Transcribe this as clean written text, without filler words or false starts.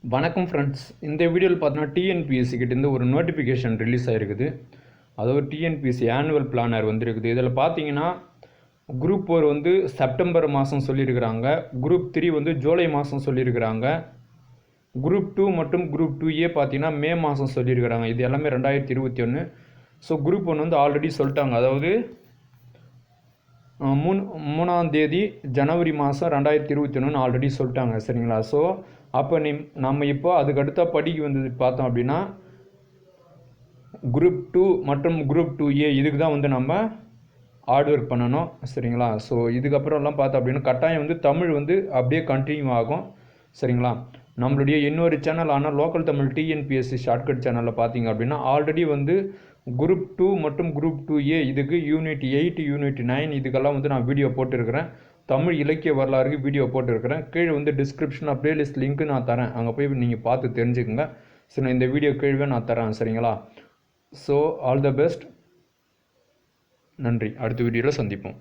வணக்கம் ஃப்ரெண்ட்ஸ். இந்த வீடியோவில் பார்த்தோன்னா டிஎன்பிஎஸ்சி கிட்டேருந்து ஒரு நோட்டிஃபிகேஷன் ரிலீஸ் ஆகிருக்குது. அதாவது டிஎன்பிஎஸ்சி ஆனுவல் பிளானர் வந்துருக்குது. இதில் பார்த்தீங்கன்னா குரூப் 4 வந்து செப்டம்பர் மாதம் சொல்லியிருக்கிறாங்க, குரூப் 3 வந்து ஜூலை மாதம் சொல்லியிருக்கிறாங்க, குரூப் 2 மற்றும் குரூப் 2A பார்த்தீங்கன்னா மே மாதம் சொல்லியிருக்கிறாங்க. இது எல்லாமே 2021. ஸோ குரூப் 1 வந்து ஆல்ரெடி சொல்லிட்டாங்க. அதாவது 3ஆம் தேதி ஜனவரி மாதம் 2021 ஆல்ரெடி சொல்லிட்டாங்க. சரிங்களா? ஸோ அப்போ நம்ம இப்போ அதுக்கு அடுத்த படிக்கு வந்து பார்த்தோம் அப்படின்னா குரூப் 2 மற்றும் குரூப் 2A இதுக்கு தான் வந்து நம்ம ஹார்ட் ஒர்க் பண்ணணும். சரிங்களா? ஸோ இதுக்கப்புறம்லாம் பார்த்தோம் அப்படின்னா கட்டாயம் வந்து தமிழ் வந்து அப்படியே கண்டினியூ ஆகும். சரிங்களா? நம்மளுடைய இன்னொரு சேனல் ஆனால் லோக்கல் தமிழ் டிஎன்பிஎஸ்சி ஷார்ட்கட் சேனலில் பார்த்தீங்க அப்படின்னா ஆல்ரெடி வந்து குரூப் 2 மற்றும் குரூப் 2A இதுக்கு யூனிட் 8 யூனிட் 9 இதுக்கெல்லாம் வந்து நான் வீடியோ போட்டிருக்கிறேன். தமிழ் இலக்கிய வரலாறுக்கு வீடியோ போட்டிருக்கிறேன். கீழே வந்து டிஸ்கிரிப்ஷனில் ப்ளேலிஸ்ட் லிங்க்கு நான் தரேன், அங்கே போய் நீங்கள் பார்த்து தெரிஞ்சுக்கோங்க. சரி, இந்த வீடியோ கீழே நான் தரேன். சரிங்களா? So all the best. நன்றி. அடுத்த வீடியோவில் சந்திப்போம்.